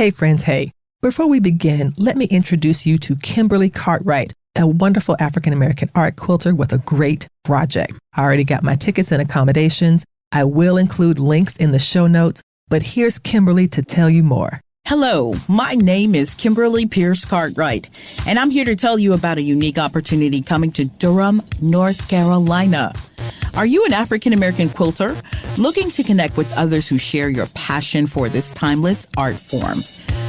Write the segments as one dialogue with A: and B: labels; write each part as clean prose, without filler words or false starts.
A: Hey friends, hey. Before we begin, let me introduce you to Kimberly Cartwright, a wonderful African-American art quilter with a great project. I already got my tickets and accommodations. I will include links in the show notes, but here's Kimberly to tell you more.
B: Hello, my name is Kimberly Pierce Cartwright, and I'm here to tell you about a unique opportunity coming to Durham, North Carolina. Are you an African-American quilter looking to connect with others who share your passion for this timeless art form?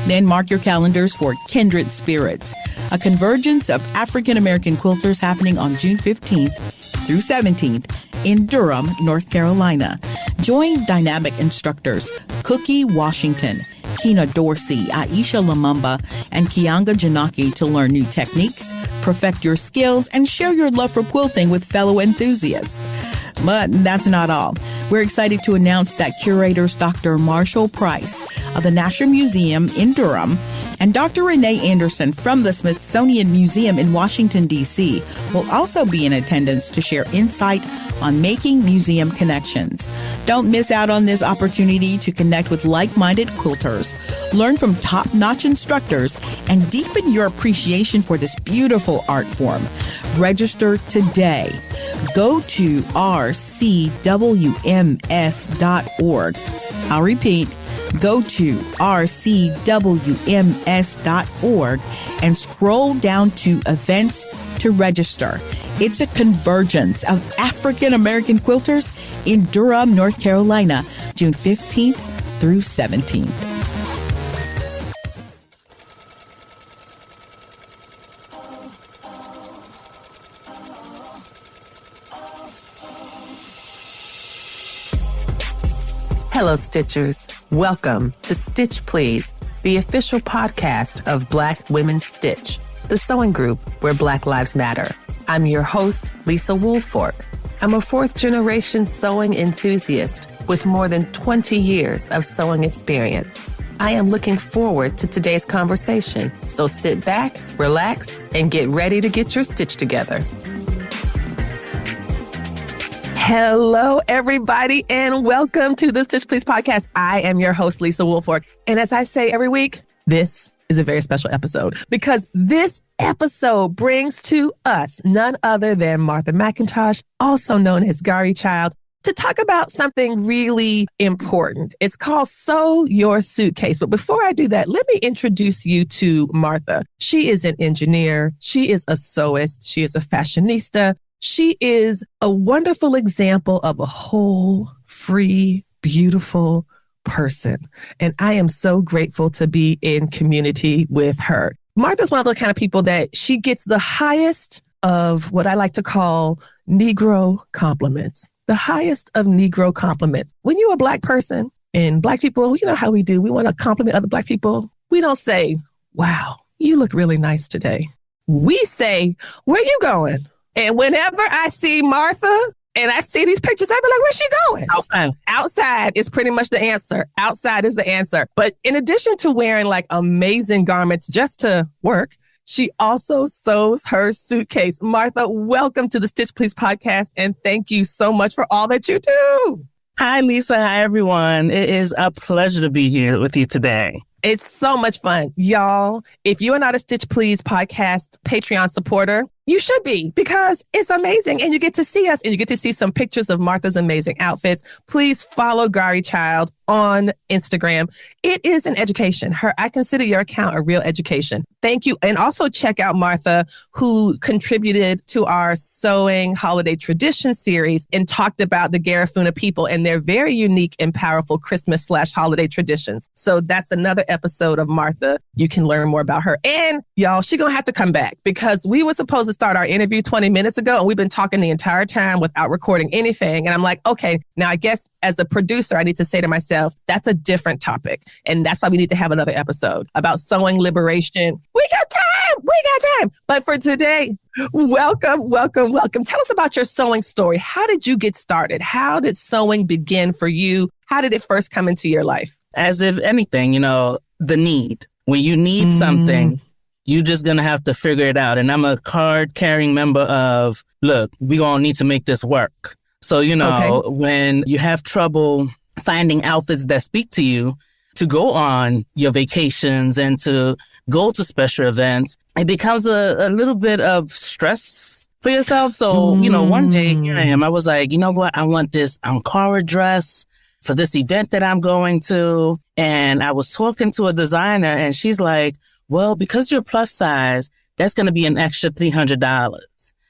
B: Then mark your calendars for Kindred Spirits, a convergence of African-American quilters happening on June 15th through 17th in Durham, North Carolina. Join dynamic instructors Cookie Washington, Kina Dorsey, Aisha Lamumba, and Kianga Janaki to learn new techniques, perfect your skills, and share your love for quilting with fellow enthusiasts. But that's not all. We're excited to announce that curators Dr. Marshall Price of the National Museum in Durham and Dr. Renee Anderson from the Smithsonian Museum in Washington, D.C. will also be in attendance to share insight on making museum connections. Don't miss out on this opportunity to connect with like-minded quilters, learn from top-notch instructors, and deepen your appreciation for this beautiful art form. Register today. Go to rcwms.org. I'll repeat, go to rcwms.org and scroll down to events to register. It's a convergence of African-American quilters in Durham, North Carolina, June 15th through 17th.
A: Hello, Stitchers. Welcome to Stitch Please, the official podcast of Black Women Stitch, the sewing group where Black Lives Matter. I'm your host, Lisa Woolfork. I'm a fourth-generation sewing enthusiast with more than 20 years of sewing experience. I am looking forward to today's conversation, so sit back, relax, and get ready to get your stitch together. Hello, everybody, and welcome to the Stitch Please podcast. I am your host, Lisa Woolfork. And as I say every week, this is a very special episode because this episode brings to us none other than Martha McIntosh, also known as Garichild, to talk about something really important. It's called Sew Your Suitcase. But before I do that, let me introduce you to Martha. She is an engineer. She is a sewist. She is a fashionista. She is a wonderful example of a whole, free, beautiful person. And I am so grateful to be in community with her. Martha's one of the kind of people that she gets the highest of what I like to call Negro compliments. The highest of Negro compliments. When you're a Black person and Black people, you know how we do. We want to compliment other Black people. We don't say, wow, you look really nice today. We say, where you going? And whenever I see Martha and I see these pictures, I be like, where's she going?
B: Outside.
A: Outside is pretty much the answer. Outside is the answer. But in addition to wearing like amazing garments just to work, she also sews her suitcase. Martha, welcome to the Stitch Please podcast. And thank you so much for all that you do.
C: Hi, Lisa. Hi, everyone. It is a pleasure to be here with you today.
A: It's so much fun. Y'all, if you are not a Stitch Please podcast Patreon supporter, you should be, because it's amazing. And you get to see us and you get to see some pictures of Martha's amazing outfits. Please follow Garichild on Instagram. It is an education. I consider your account a real education. Thank you. And also check out Martha, who contributed to our Sewing Holiday Tradition series and talked about the Garifuna people and their very unique and powerful Christmas/holiday traditions. So that's another episode of Martha. You can learn more about her. And y'all, she's going to have to come back because we were supposed to start our interview 20 minutes ago and we've been talking the entire time without recording anything. And I'm like, okay, now I guess as a producer, I need to say to myself, that's a different topic. And that's why we need to have another episode about sewing liberation. We got time. But for today, welcome. Tell us about your sewing story. How did you get started? How did sewing begin for you? How did it first come into your life?
C: As if anything, the need. When you need something, you're just going to have to figure it out. And I'm a card-carrying member of, look, we're going to need to make this work. So, when you have trouble finding outfits that speak to you, to go on your vacations and to go to special events, it becomes a little bit of stress for yourself. So, one day here I am. I was like, you know what? I want this Ankara dress for this event that I'm going to. And I was talking to a designer and she's like, well, because you're plus size, that's going to be an extra $300.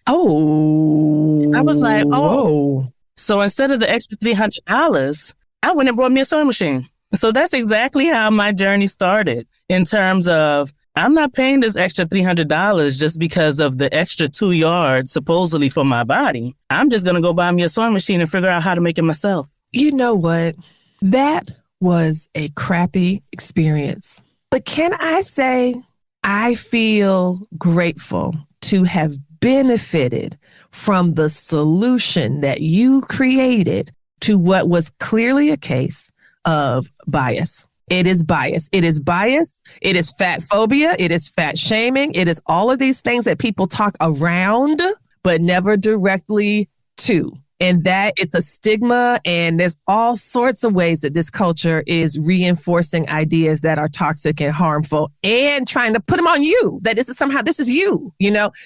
A: Oh.
C: I was like,
A: whoa.
C: So instead of the extra $300, I went and brought me a sewing machine. So that's exactly how my journey started in terms of I'm not paying this extra $300 just because of the extra 2 yards supposedly for my body. I'm just going to go buy me a sewing machine and figure out how to make it myself.
A: You know what? That was a crappy experience. But can I say I feel grateful to have benefited from the solution that you created to what was clearly a case of bias. It is bias. It is bias. It is fat phobia. It is fat shaming. It is all of these things that people talk around, but never directly to. And that it's a stigma, and there's all sorts of ways that this culture is reinforcing ideas that are toxic and harmful and trying to put them on you, that this is you,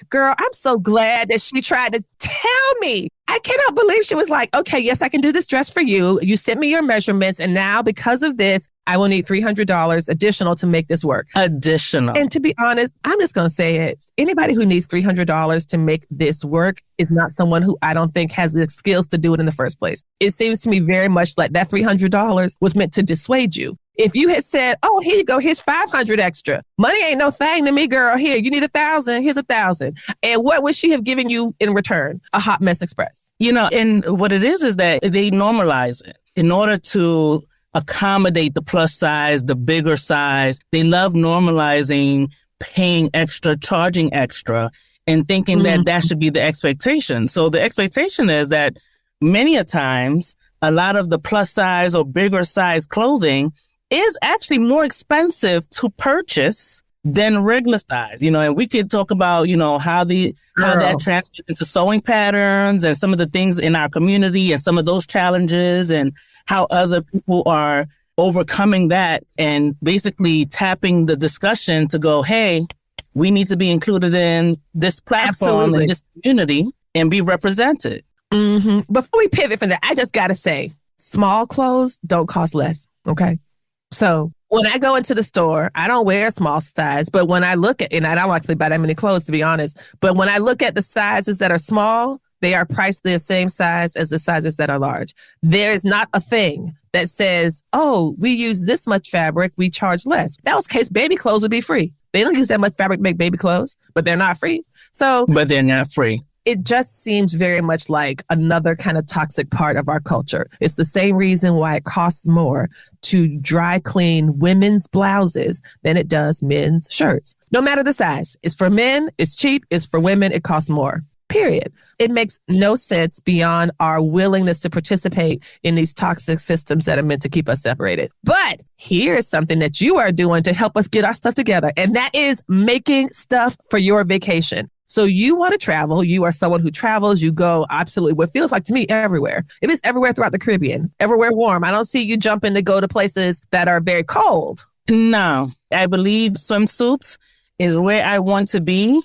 A: Girl, I'm so glad that she tried to tell me. I cannot believe she was like, okay, yes, I can do this dress for you. You sent me your measurements. And now because of this, I will need $300 additional to make this work.
C: Additional.
A: And to be honest, I'm just going to say it. Anybody who needs $300 to make this work is not someone who I don't think has the skills to do it in the first place. It seems to me very much like that $300 was meant to dissuade you. If you had said, oh, here you go, here's $500 extra. Money ain't no thing to me, girl. Here, you need $1,000. Here's $1,000. And what would she have given you in return? A hot mess express.
C: And what it is that they normalize it in order to accommodate the plus size, the bigger size. They love normalizing paying extra, charging extra, and thinking that should be the expectation. So the expectation is that many a times, a lot of the plus size or bigger size clothing is actually more expensive to purchase than regular size, and we could talk about, how that translates into sewing patterns and some of the things in our community and some of those challenges and how other people are overcoming that and basically tapping the discussion to go, hey, we need to be included in this platform and this community and be represented.
A: Mm-hmm. Before we pivot from that, I just got to say, small clothes don't cost less. Okay. So when I go into the store, I don't wear a small size, but when I look at, and I don't actually buy that many clothes, to be honest, but when I look at the sizes that are small, they are priced the same size as the sizes that are large. There is not a thing that says, oh, we use this much fabric, we charge less. If that was the case, baby clothes would be free. They don't use that much fabric to make baby clothes, but they're not free.
C: But they're not free.
A: It just seems very much like another kind of toxic part of our culture. It's the same reason why it costs more to dry clean women's blouses than it does men's shirts. No matter the size. It's for men, it's cheap. It's for women, it costs more. Period. It makes no sense beyond our willingness to participate in these toxic systems that are meant to keep us separated. But here's something that you are doing to help us get our stuff together, and that is making stuff for your vacation. So you want to travel. You are someone who travels. You go absolutely what feels like to me everywhere. It is everywhere throughout the Caribbean, everywhere warm. I don't see you jumping to go to places that are very cold.
C: No, I believe swimsuits is where I want to be.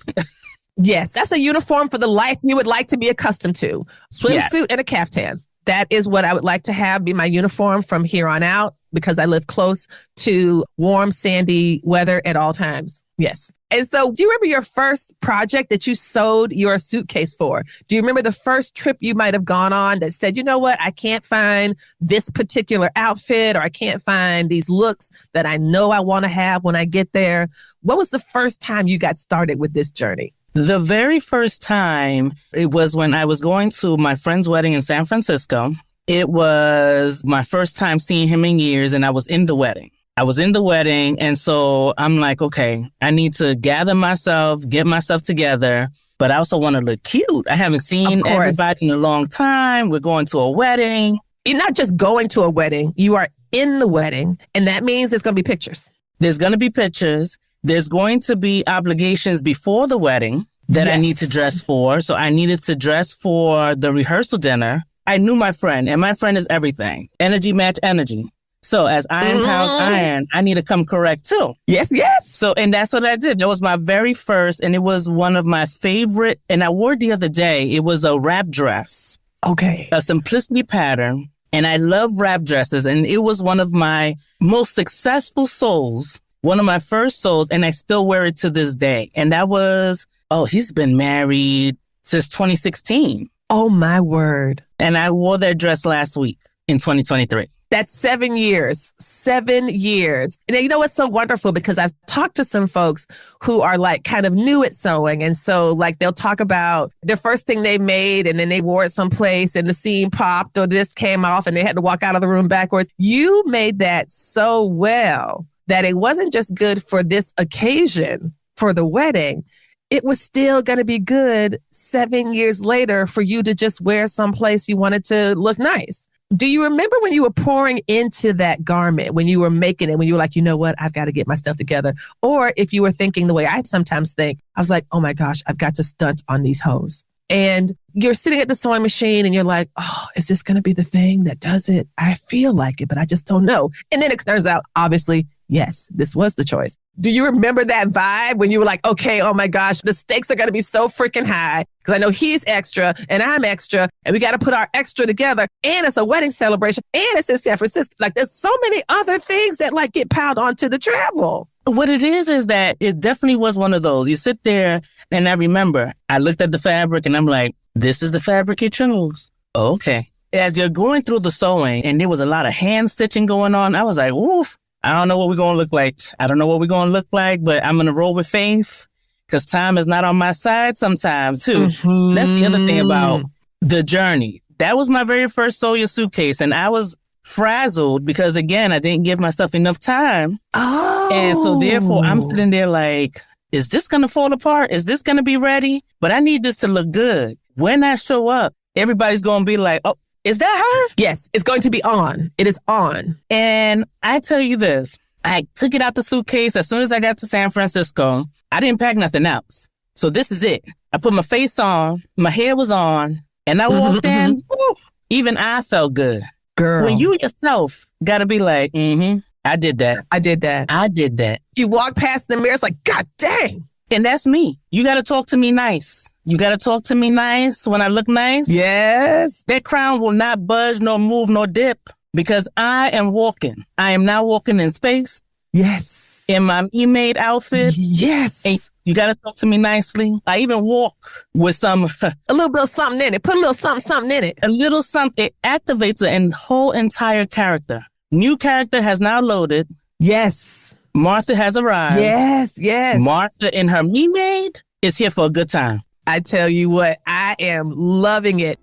A: Yes, that's a uniform for the life you would like to be accustomed to. Swimsuit and a caftan. That is what I would like to have be my uniform from here on out because I live close to warm, sandy weather at all times. Yes. And so do you remember your first project that you sewed your suitcase for? Do you remember the first trip you might have gone on that said, you know what, I can't find this particular outfit or I can't find these looks that I know I want to have when I get there? What was the first time you got started with this journey?
C: The very first time, it was when I was going to my friend's wedding in San Francisco. It was my first time seeing him in years, and I was in the wedding. And so I'm like, okay, I need to gather myself, get myself together, but I also want to look cute. I haven't seen everybody in a long time. We're going to a wedding.
A: You're not just going to a wedding. You are in the wedding, and that means there's going to be pictures.
C: There's going to be pictures. There's going to be obligations before the wedding that I need to dress for. So I needed to dress for the rehearsal dinner. I knew my friend, and my friend is everything. Energy match energy. So as iron pounds iron, I need to come correct too.
A: Yes, yes.
C: So, and that's what I did. That was my very first, and it was one of my favorite. And I wore it the other day. It was a wrap dress.
A: Okay.
C: A simplicity pattern. And I love wrap dresses. And it was one of my most successful souls, one of my first souls. And I still wear it to this day. And that was, he's been married since 2016.
A: Oh, my word.
C: And I wore that dress last week in 2023.
A: That's 7 years. 7 years. And you know what's so wonderful? Because I've talked to some folks who are like kind of new at sewing. And so like they'll talk about their first thing they made and then they wore it someplace and the seam popped or this came off and they had to walk out of the room backwards. You made that so well that it wasn't just good for this occasion, for the wedding. It was still going to be good 7 years later for you to just wear someplace you wanted to look nice. Do you remember when you were pouring into that garment, when you were making it, when you were like, you know what, I've got to get my stuff together? Or if you were thinking the way I sometimes think, I was like, oh my gosh, I've got to stunt on these hoes. And you're sitting at the sewing machine and you're like, oh, is this going to be the thing that does it? I feel like it, but I just don't know. And then it turns out, obviously, yes, this was the choice. Do you remember that vibe when you were like, okay, oh my gosh, the stakes are going to be so freaking high because I know he's extra and I'm extra and we got to put our extra together and it's a wedding celebration and it's in San Francisco. Like there's so many other things that like get piled onto the travel.
C: What it is that it definitely was one of those. You sit there and I remember I looked at the fabric and I'm like, this is the fabric you chose. Okay. As you're going through the sewing and there was a lot of hand stitching going on, I was like, oof. I don't know what we're going to look like. I don't know what we're going to look like, but I'm going to roll with faith because time is not on my side sometimes, too. Mm-hmm. That's the other thing about the journey. That was my very first Sew Your Suitcase, and I was frazzled because, again, I didn't give myself enough time.
A: Oh.
C: And so, therefore, I'm sitting there like, is this going to fall apart? Is this going to be ready? But I need this to look good. When I show up, everybody's going to be like, oh, is that her?
A: Yes, it's going to be on. It is on.
C: And I tell you this, I took it out the suitcase as soon as I got to San Francisco. I didn't pack nothing else. So this is it. I put my face on, my hair was on, and I walked in. Woo, even I felt good.
A: Girl.
C: When you yourself got to be like, I did that.
A: I did that.
C: I did that.
A: You walk past the mirror, it's like, God dang.
C: And that's me. You got to talk to me nice. You got to talk to me nice when I look nice.
A: Yes.
C: That crown will not budge, nor move, nor dip because I am walking. I am now walking in space.
A: Yes.
C: In my e-made outfit.
A: Yes.
C: And you got to talk to me nicely. I even walk with some...
A: a little bit of something in it. Put a little something in it.
C: A little something. It activates the whole entire character. New character has now loaded.
A: Yes.
C: Martha has arrived.
A: Yes, yes.
C: Martha in her me-made is here for a good time.
A: I tell you what, I am loving it.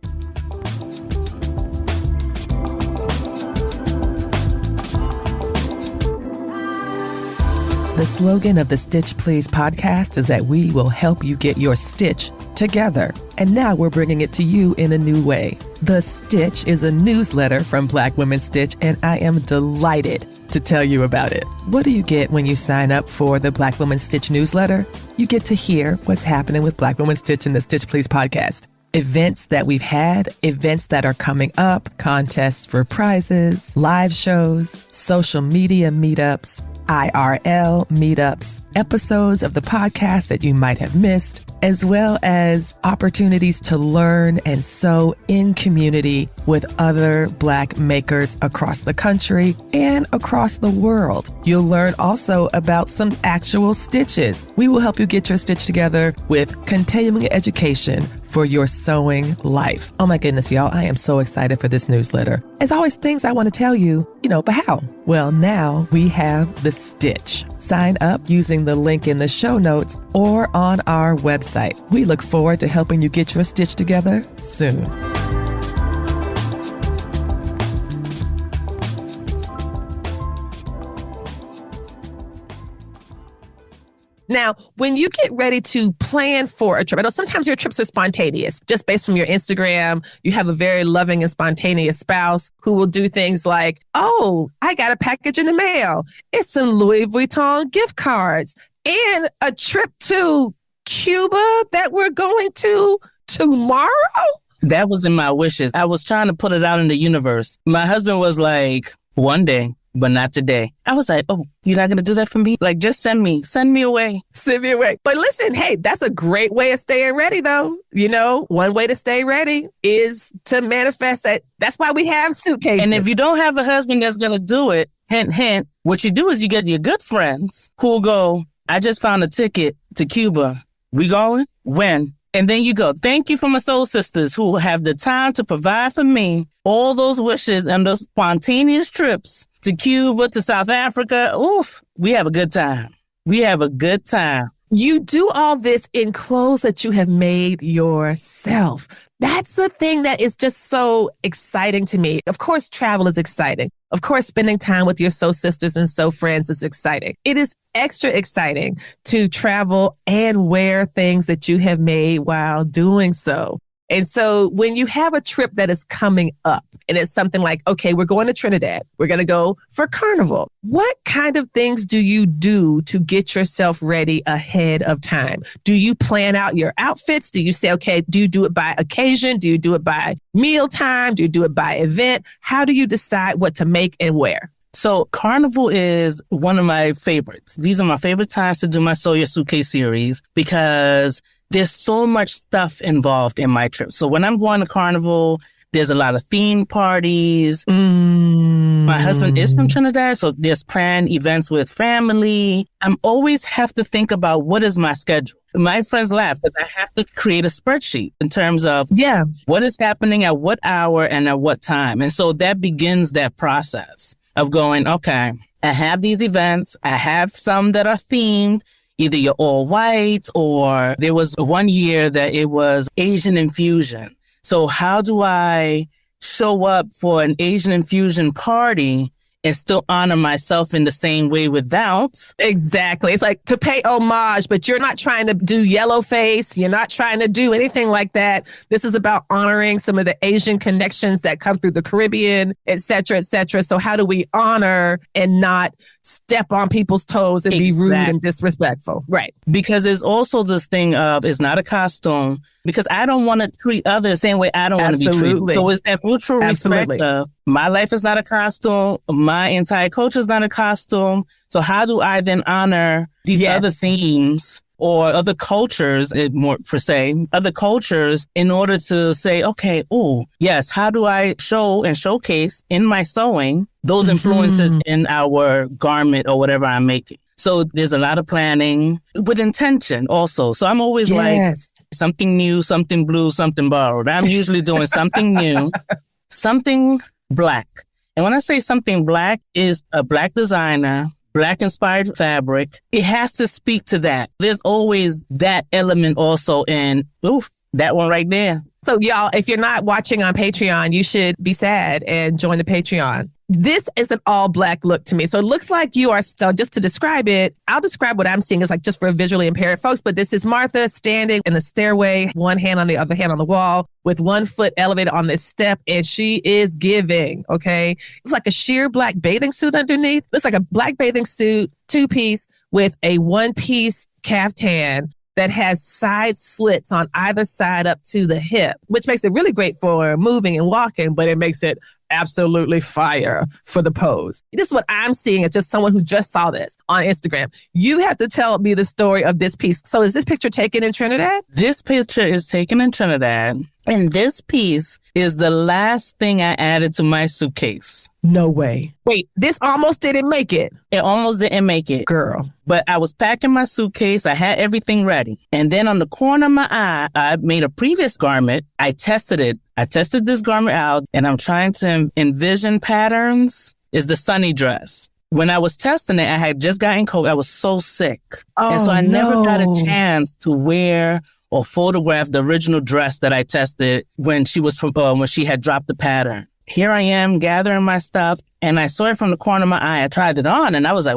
A: The slogan of the Stitch Please podcast is that we will help you get your stitch together. And now we're bringing it to you in a new way. The Stitch is a newsletter from Black Women Stitch, and I am delighted to tell you about it. What do you get when you sign up for the Black Women Stitch newsletter? You get to hear what's happening with Black Women Stitch in the Stitch Please podcast. Events that we've had, events that are coming up, contests for prizes, live shows, social media meetups, IRL meetups, episodes of the podcast that you might have missed, as well as opportunities to learn and sew in community with other Black makers across the country and across the world. You'll learn also about some actual stitches. We will help you get your stitch together with continuing education for your sewing life. Oh my goodness, y'all, I am so excited for this newsletter. As always, things I want to tell you, but how? Well, now we have the Stitch. Sign up using the link in the show notes or on our website. We look forward to helping you get your stitch together soon. Now, when you get ready to plan for a trip, I know sometimes your trips are spontaneous, just based from your Instagram. You have a very loving and spontaneous spouse who will do things like, oh, I got a package in the mail. It's some Louis Vuitton gift cards and a trip to Cuba that we're going to tomorrow. That
C: was in my wishes. I was trying to put it out in the universe. My husband was like, one day, but not today. I was like, oh, you're not going to do that for me? Like, just send me away.
A: Send me away. But listen, hey, that's a great way of staying ready, though. You know, one way to stay ready is to manifest that. That's why we have suitcases.
C: And if you don't have a husband that's going to do it, hint, hint, what you do is you get your good friends who will go, I just found a ticket to Cuba. We going? When? And then you go, thank you for my soul sisters who have the time to provide for me all those wishes and those spontaneous trips to Cuba, to South Africa. Oof, we have a good time. We have a good time.
A: You do all this in clothes that you have made yourself. That's the thing that is just so exciting to me. Of course, travel is exciting. Of course, spending time with your soul sisters and soul friends is exciting. It is extra exciting to travel and wear things that you have made while doing so. And so when you have a trip that is coming up and it's something like, okay, we're going to Trinidad. We're going to go for Carnival. What kind of things do you do to get yourself ready ahead of time? Do you plan out your outfits? Do you say, okay, do you do it by occasion? Do you do it by mealtime? Do you do it by event? How do you decide what to make and wear?
C: So Carnival is one of my favorites. These are my favorite times to do my Sew Your Suitcase series because there's so much stuff involved in my trip. So when I'm going to Carnival, there's a lot of theme parties. My husband is from Trinidad, so there's planned events with family. I'm always have to think about what is my schedule. My friends laugh because I have to create a spreadsheet in terms of what is happening at what hour and at what time. And so that begins that process of going, okay, I have these events. I have some that are themed. Either you're all white or there was one year that it was Asian infusion. So how do I show up for an Asian infusion party and still honor myself in the same way without?
A: Exactly. It's like to pay homage, but you're not trying to do yellow face. You're not trying to do anything like that. This is about honoring some of the Asian connections that come through the Caribbean, et cetera, et cetera. So how do we honor and not step on people's toes and be rude and disrespectful? Right.
C: Because there's also this thing of it's not a costume because I don't want to treat others the same way I don't want to be treated. So it's that mutual respect of my life is not a costume. My entire culture is not a costume. So how do I then honor these other themes or other cultures, more per se, other cultures in order to say, okay, oh, yes, how do I show and showcase in my sewing those influences in our garment or whatever I'm making? So there's a lot of planning with intention also. So I'm always like something new, something blue, something borrowed. I'm usually doing something new, something Black. And when I say something Black is a Black designer, Black inspired fabric, it has to speak to that. There's always that element also in, that one right there.
A: So y'all, if you're not watching on Patreon, you should be sad and join the Patreon. This is an all Black look to me. So it looks like you are, so just to describe it, I'll describe what I'm seeing as like just for visually impaired folks, but this is Martha standing in the stairway, one hand on the other hand on the wall with one foot elevated on this step, and she is giving, okay? It's like a sheer Black bathing suit underneath. Looks like a Black bathing suit, two-piece with a one-piece caftan that has side slits on either side up to the hip, which makes it really great for moving and walking, but it makes it absolutely fire for the pose. This is what I'm seeing as just someone who just saw this on Instagram. You have to tell me the story of this piece. So is this picture taken in Trinidad?
C: This picture is taken in Trinidad. And this piece is the last thing I added to my suitcase.
A: No way. Wait, this almost didn't make it.
C: It almost didn't make it.
A: Girl.
C: But I was packing my suitcase. I had everything ready. And then on the corner of my eye, I made a previous garment. I tested it. I tested this garment out and I'm trying to envision patterns. Is the sunny dress. When I was testing it, I had just gotten COVID. I was so sick. And so I never got a chance to wear or photograph the original dress that I tested when she was when she had dropped the pattern. Here I am gathering my stuff and I saw it from the corner of my eye. I tried it on and I was like,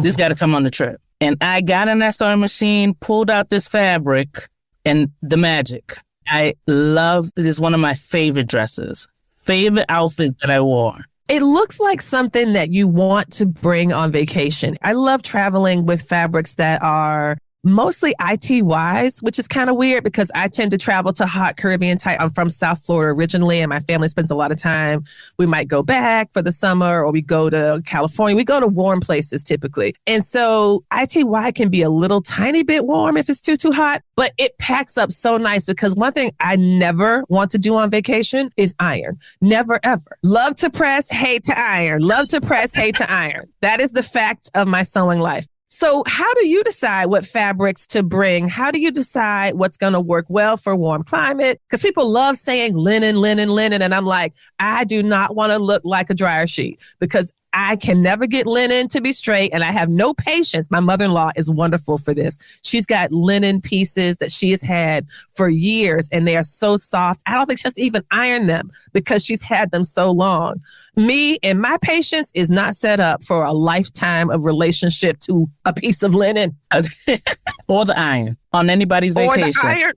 C: this got to come on the trip. And I got in that sewing machine, pulled out this fabric and the magic. I love, this is one of my favorite dresses, favorite outfits that I wore.
A: It looks like something that you want to bring on vacation. I love traveling with fabrics that are mostly ITYs, which is kind of weird because I tend to travel to hot Caribbean type. I'm from South Florida originally, and my family spends a lot of time. We might go back for the summer, or we go to California. We go to warm places typically. And so ITY can be a little tiny bit warm if it's too hot, but it packs up so nice because one thing I never want to do on vacation is iron. Never, ever. Love to press, hate to iron. Love to press, hate to iron. That is the fact of my sewing life. So how do you decide what fabrics to bring? How do you decide what's going to work well for warm climate? Because people love saying linen, linen, linen. And I'm like, I do not want to look like a dryer sheet because I can never get linen to be straight, and I have no patience. My mother-in-law is wonderful for this. She's got linen pieces that she has had for years, and they are so soft. I don't think she has to even iron them because she's had them so long. Me and my patience is not set up for a lifetime of relationship to a piece of linen.
C: Or the iron on anybody's vacation.
A: Or the iron.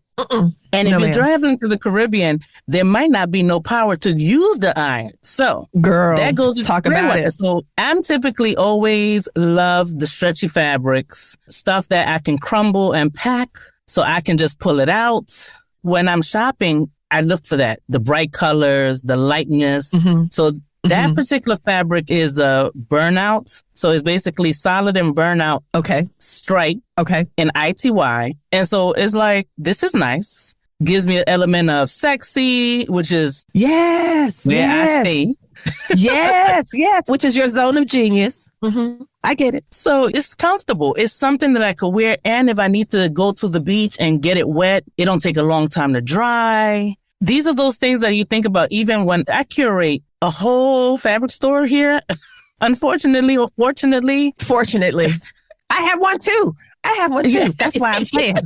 C: And if you're driving to the Caribbean, there might not be no power to use the iron. So,
A: girl,
C: that goes to
A: talk about it.
C: So I'm typically always love the stretchy fabrics, stuff that I can crumble and pack so I can just pull it out. When I'm shopping, I look for that, the bright colors, the lightness. So that particular fabric is a burnout. So it's basically solid and burnout.
A: Okay.
C: Stripe.
A: Okay.
C: And ITY. And so it's like, this is nice. Gives me an element of sexy, which is where I stay.
A: Yes. Which is your zone of genius. I get it.
C: So it's comfortable. It's something that I could wear. And if I need to go to the beach and get it wet, it don't take a long time to dry. These are those things that you think about even when I curate a whole fabric store here. Unfortunately or fortunately.
A: Fortunately. I have one too. That's why I'm saying.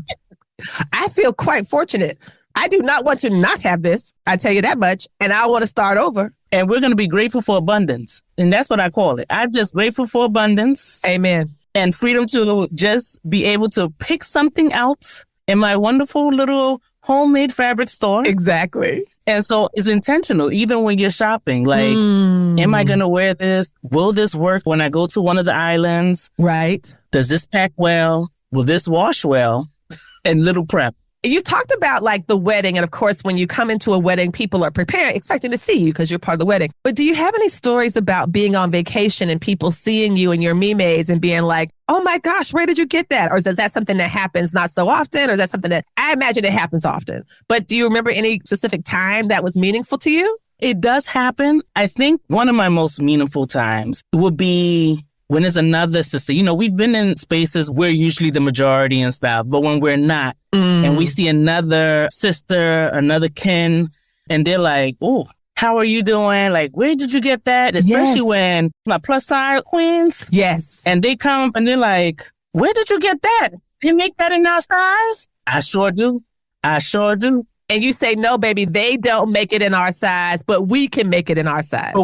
A: I feel quite fortunate. I do not want to not have this. I tell you that much. And I want to start over.
C: And we're going to be grateful for abundance. And that's what I call it. I'm just grateful for abundance.
A: Amen.
C: And freedom to just be able to pick something out in my wonderful little homemade fabric store.
A: Exactly.
C: And so it's intentional, even when you're shopping. Like, am I going to wear this? Will this work when I go to one of the islands?
A: Right.
C: Does this pack well? Will this wash well? And little prep.
A: You talked about like the wedding. And of course, when you come into a wedding, people are prepared, expecting to see you because you're part of the wedding. But do you have any stories about being on vacation and people seeing you and your mermaids and being like, oh my gosh, where did you get that? Or is that something that happens not so often? Or is that something that I imagine it happens often? But do you remember any specific time that was meaningful to you?
C: It does happen. I think one of my most meaningful times would be when there's another sister. You know, we've been in spaces where usually the majority and stuff, but when we're not, and we see another sister, another kin, and they're like, oh, how are you doing? Like, where did you get that? Especially when my plus size queens.
A: Yes.
C: And they come and they're like, where did you get that? They make that in our size? I sure do.
A: And you say, no, baby, they don't make it in our size, but we can make it in our size.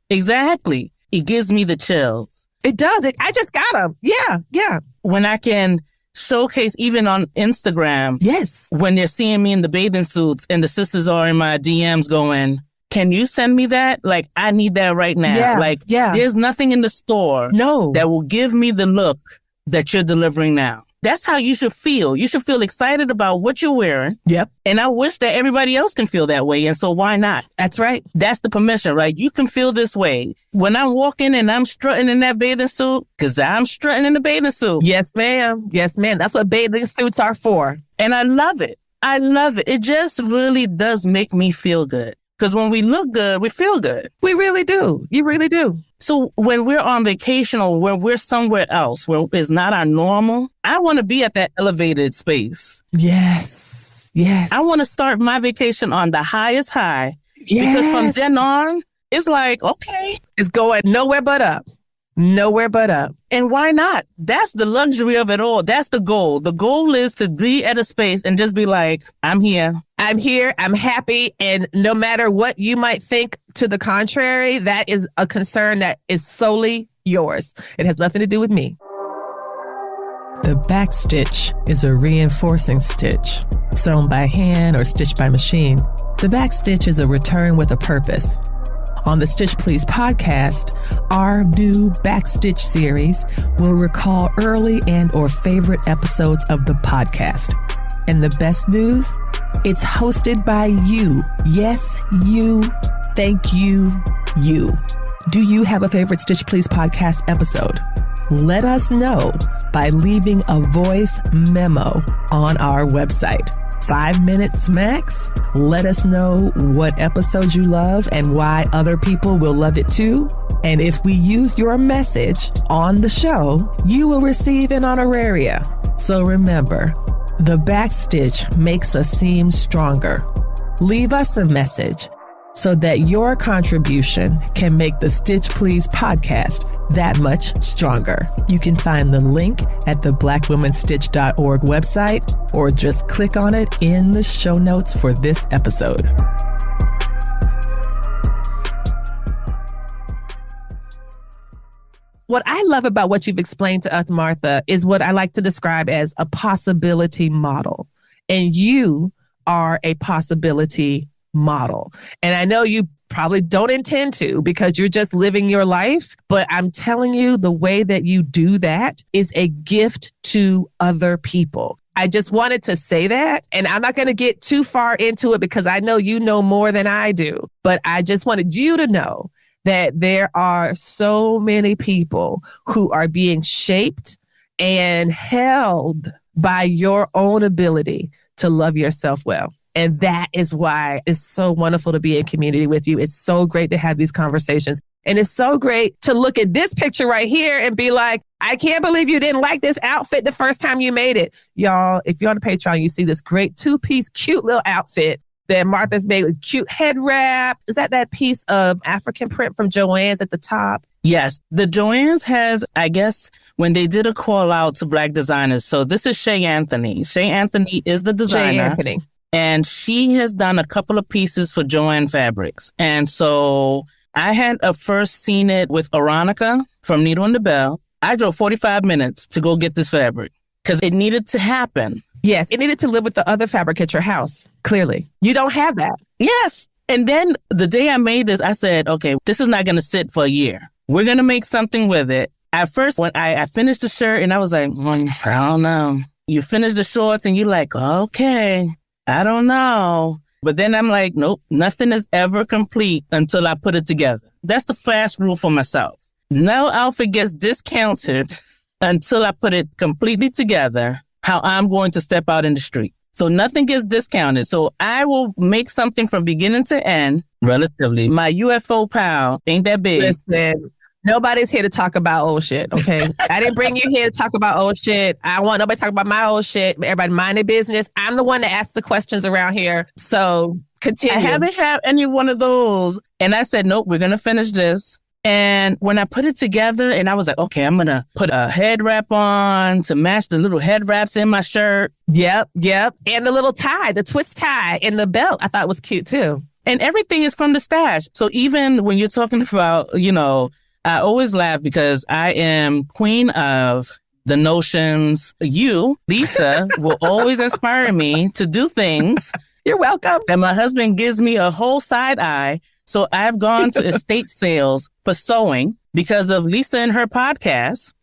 C: Exactly. It gives me the chills.
A: It does. I just got them. Yeah.
C: When I can showcase even on Instagram.
A: Yes.
C: When they're seeing me in the bathing suits and the sisters are in my DMs going, can you send me that? Like, I need that right now. There's nothing in the store that will give me the look that you're delivering now. That's how you should feel. You should feel excited about what you're wearing.
A: Yep.
C: And I wish that everybody else can feel that way. And so why not?
A: That's right.
C: That's the permission, right? You can feel this way. When I'm walking and I'm strutting in that bathing suit, because I'm strutting in the bathing suit.
A: Yes, ma'am. Yes, ma'am. That's what bathing suits are for.
C: And I love it. It just really does make me feel good. Because when we look good, we feel good.
A: We really do. You really do.
C: So when we're on vacation or when we're somewhere else where it's not our normal, I want to be at that elevated space.
A: Yes.
C: I want to start my vacation on the highest high. Yes. Because from then on, it's like, okay.
A: It's going nowhere but up.
C: And why not? That's the luxury of it all. That's the goal. The goal is to be at a space and just be like, I'm here.
A: I'm happy. And no matter what you might think to the contrary, that is a concern that is solely yours. It has nothing to do with me. The back stitch is a reinforcing stitch, sewn by hand or stitched by machine. The back stitch is a return with a purpose. On the Stitch Please podcast, our new Backstitch series will recall early and or favorite episodes of the podcast. And the best news, it's hosted by you. Yes, you. Thank you, you. Do you have a favorite Stitch Please podcast episode? Let us know by leaving a voice memo on our website. 5 minutes max. Let us know what episodes you love and why other people will love it too. And if we use your message on the show, you will receive an honoraria. So remember, the backstitch makes us seem stronger. Leave us a message so that your contribution can make the Stitch Please podcast that much stronger. You can find the link at the blackwomenstitch.org website or just click on it in the show notes for this episode. What I love about what you've explained to us, Martha, is what I like to describe as a possibility model. And you are a possibility model. And I know you probably don't intend to because you're just living your life. But I'm telling you, the way that you do that is a gift to other people. I just wanted to say that. And I'm not going to get too far into it because I know you know more than I do. But I just wanted you to know that there are so many people who are being shaped and held by your own ability to love yourself well. And that is why it's so wonderful to be in community with you. It's so great to have these conversations. And it's so great to look at this picture right here and be like, I can't believe you didn't like this outfit the first time you made it. Y'all, if you're on the Patreon, you see this great 2-piece cute little outfit that Martha's made with cute head wrap. Is that piece of African print from Joann's at the top?
C: Yes. The Joann's has, I guess, when they did a call out to Black designers. So this is Shay Anthony. Shay Anthony is the designer.
A: Shay Anthony.
C: And she has done a couple of pieces for Joann Fabrics. And so I had first seen it with Aronica from Needle and the Bell. I drove 45 minutes to go get this fabric because it needed to happen.
A: Yes, it needed to live with the other fabric at your house. Clearly. You don't have that.
C: Yes. And then the day I made this, I said, okay, this is not going to sit for a year. We're going to make something with it. At first, when I finished the shirt and I was like, I don't know. You finish the shorts and you're like, okay, I don't know. But then I'm like, nope, nothing is ever complete until I put it together. That's the fast rule for myself. No outfit gets discounted until I put it completely together, how I'm going to step out in the street. So nothing gets discounted. So I will make something from beginning to end, relatively. My UFO pal ain't that big.
A: Listen, nobody's here to talk about old shit, okay? I didn't bring you here to talk about old shit. I want nobody to talk about my old shit. Everybody mind their business. I'm the one that asks the questions around here. So continue.
C: I haven't had any one of those. And I said, nope, we're going to finish this. And when I put it together and I was like, okay, I'm going to put a head wrap on to match the little head wraps in my shirt.
A: Yep. And the little tie, the twist tie and the belt, I thought was cute too.
C: And everything is from the stash. So even when you're talking about, I always laugh because I am queen of the notions. You, Lisa, will always inspire me to do things.
A: You're welcome.
C: And my husband gives me a whole side eye. So I've gone to estate sales for sewing because of Lisa and her podcast.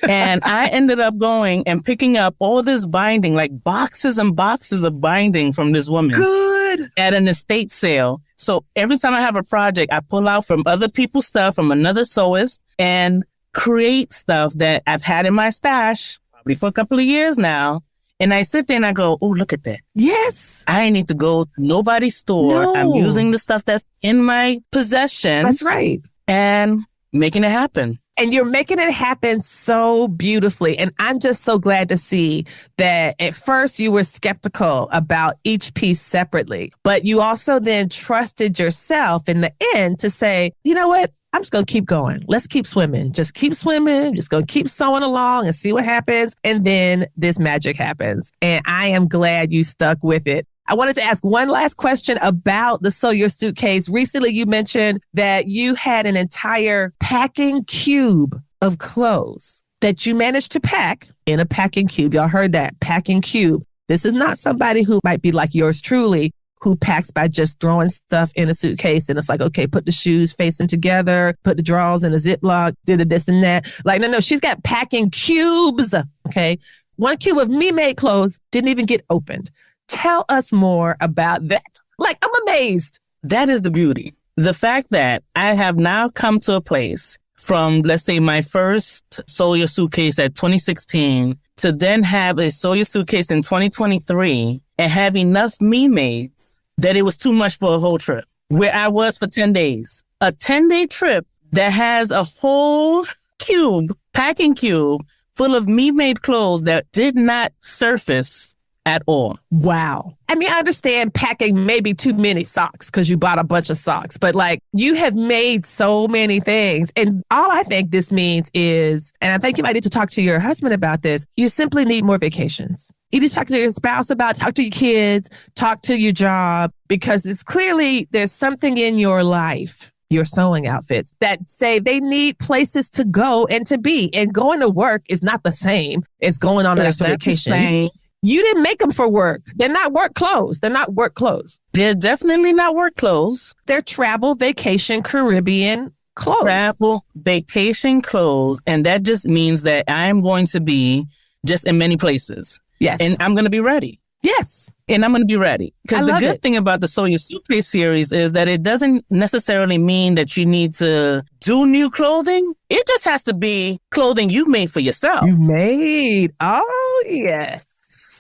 C: And I ended up going and picking up all this binding, like boxes and boxes of binding from this woman.
A: Good.
C: At an estate sale. So every time I have a project, I pull out from other people's stuff, from another sewist, and create stuff that I've had in my stash probably for a couple of years now. And I sit there and I go, oh, look at that.
A: Yes.
C: I need to go to nobody's store.
A: No.
C: I'm using the stuff that's in my possession.
A: That's right.
C: And making it happen.
A: And you're making it happen so beautifully. And I'm just so glad to see that at first you were skeptical about each piece separately, but you also then trusted yourself in the end to say, you know what? I'm just going to keep going. Let's keep swimming. Just keep swimming. Just going to keep sewing along and see what happens. And then this magic happens. And I am glad you stuck with it. I wanted to ask one last question about the Sew Your Suitcase. Recently, you mentioned that you had an entire packing cube of clothes that you managed to pack in a packing cube. Y'all heard that, packing cube. This is not somebody who might be like yours truly, who packs by just throwing stuff in a suitcase. And it's like, okay, put the shoes facing together, put the drawers in a Ziploc, did the this and that. Like, no, she's got packing cubes. Okay. One cube of me-made clothes didn't even get opened. Tell us more about that. Like, I'm amazed.
C: That is the beauty. The fact that I have now come to a place from, let's say, my first Sew Your Suitcase at 2016 to then have a Sew Your Suitcase in 2023 and have enough me-mades that it was too much for a whole trip, where I was for 10 days. A 10-day trip that has a whole cube, packing cube, full of me-made clothes that did not surface at all.
A: Wow. I mean, I understand packing maybe too many socks because you bought a bunch of socks, but like you have made so many things. And all I think this means is, and I think you might need to talk to your husband about this, you simply need more vacations. You need to talk to your spouse about, talk to your kids, talk to your job, because it's clearly there's something in your life, your sewing outfits, that say they need places to go and to be. And going to work is not the same as going on an extra vacation. You didn't make them for work. They're not work clothes. They're not work clothes.
C: They're definitely not work clothes.
A: They're travel, vacation, Caribbean clothes.
C: Travel, vacation clothes. And that just means that I'm going to be just in many places.
A: Yes.
C: And I'm going to be ready.
A: Yes.
C: And I'm going to be ready. Because the good thing about the Sew Your Suitcase series is that it doesn't necessarily mean that you need to do new clothing. It just has to be clothing you made for yourself.
A: You made. Oh, yes.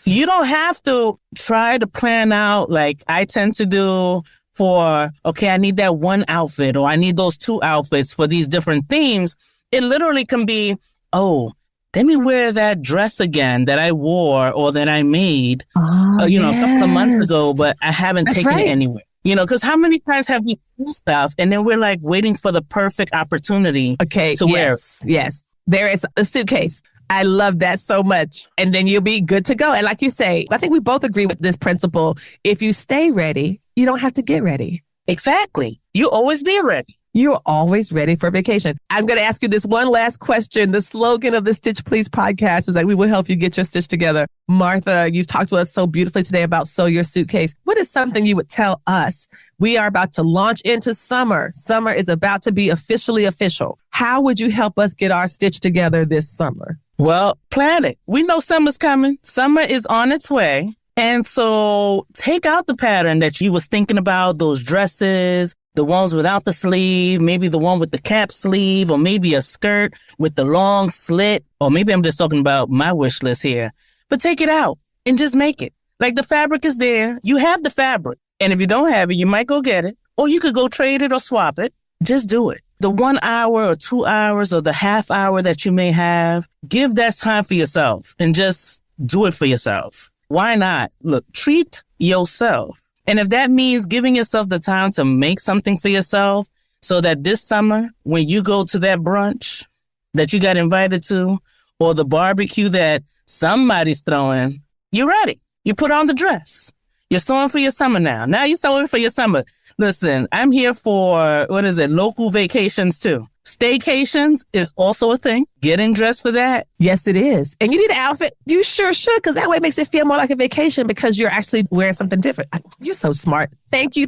C: You don't have to try to plan out like I tend to do for, okay, I need that one outfit or I need those two outfits for these different themes. It literally can be, oh, let me wear that dress again that I wore or that I made, a couple of months ago, but I haven't taken it anywhere. Because how many times have we seen stuff and then we're like waiting for the perfect opportunity to wear it?
A: Yes. There is a suitcase. I love that so much. And then you'll be good to go. And like you say, I think we both agree with this principle. If you stay ready, you don't have to get ready.
C: Exactly. You always be ready.
A: You're always ready for vacation. I'm going to ask you this one last question. The slogan of the Stitch Please podcast is that we will help you get your stitch together. Martha, you've talked to us so beautifully today about Sew Your Suitcase. What is something you would tell us? We are about to launch into summer. Summer is about to be officially official. How would you help us get our stitch together this summer?
C: Well, plan it. We know summer's coming. Summer is on its way. And so take out the pattern that you was thinking about, those dresses, the ones without the sleeve, maybe the one with the cap sleeve, or maybe a skirt with the long slit, or maybe I'm just talking about my wish list here. But take it out and just make it. Like the fabric is there. You have the fabric. And if you don't have it, you might go get it, or you could go trade it or swap it. Just do it. The 1 hour or 2 hours or the half hour that you may have, give that time for yourself and just do it for yourself. Why not? Look, treat yourself. And if that means giving yourself the time to make something for yourself so that this summer, when you go to that brunch that you got invited to or the barbecue that somebody's throwing, you're ready. You put on the dress. You're sewing for your summer now. Now you're sewing for your summer. Listen, I'm here for, local vacations too. Staycations is also a thing. Getting dressed for that.
A: Yes, it is. And you need an outfit. You sure should, because that way it makes it feel more like a vacation because you're actually wearing something different. You're so smart. Thank you.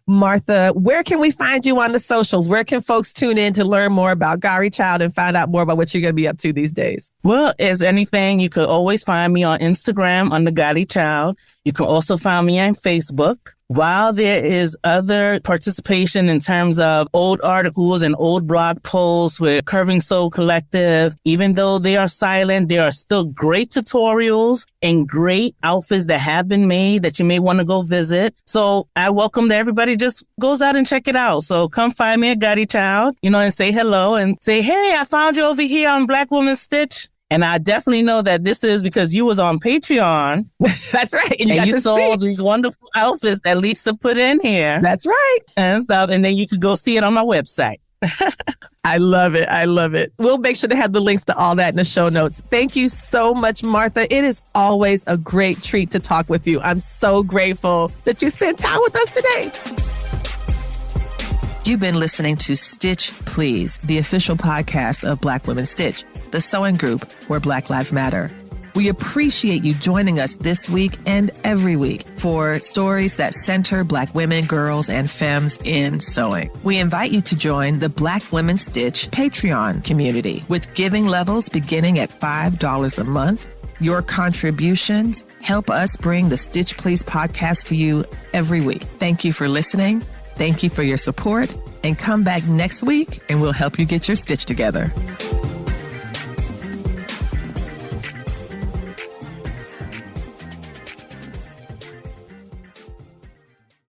A: Martha, where can we find you on the socials? Where can folks tune in to learn more about Garichild and find out more about what you're going to be up to these days?
C: Well, as anything, you could always find me on Instagram under Garichild. You can also find me on Facebook. While there is other participation in terms of old articles and old blog posts with Curving Soul Collective, even though they are silent, there are still great tutorials and great outfits that have been made that you may want to go visit. So I welcome that everybody just goes out and check it out. So come find me at Garichild, and say hello and say, hey, I found you over here on Black Woman Stitch. And I definitely know that this is because you was on Patreon.
A: That's right.
C: And you saw these wonderful outfits that Lisa put in here.
A: That's right.
C: And stuff. And then you could go see it on my website.
A: I love it. We'll make sure to have the links to all that in the show notes. Thank you so much, Martha. It is always a great treat to talk with you. I'm so grateful that you spent time with us today. You've been listening to Stitch Please, the official podcast of Black Women Stitch, the sewing group where Black Lives Matter. We appreciate you joining us this week and every week for stories that center Black women, girls, and femmes in sewing. We invite you to join the Black Women Stitch Patreon community with giving levels beginning at $5 a month. Your contributions help us bring the Stitch Please podcast to you every week. Thank you for listening. Thank you for your support. And come back next week and we'll help you get your stitch together.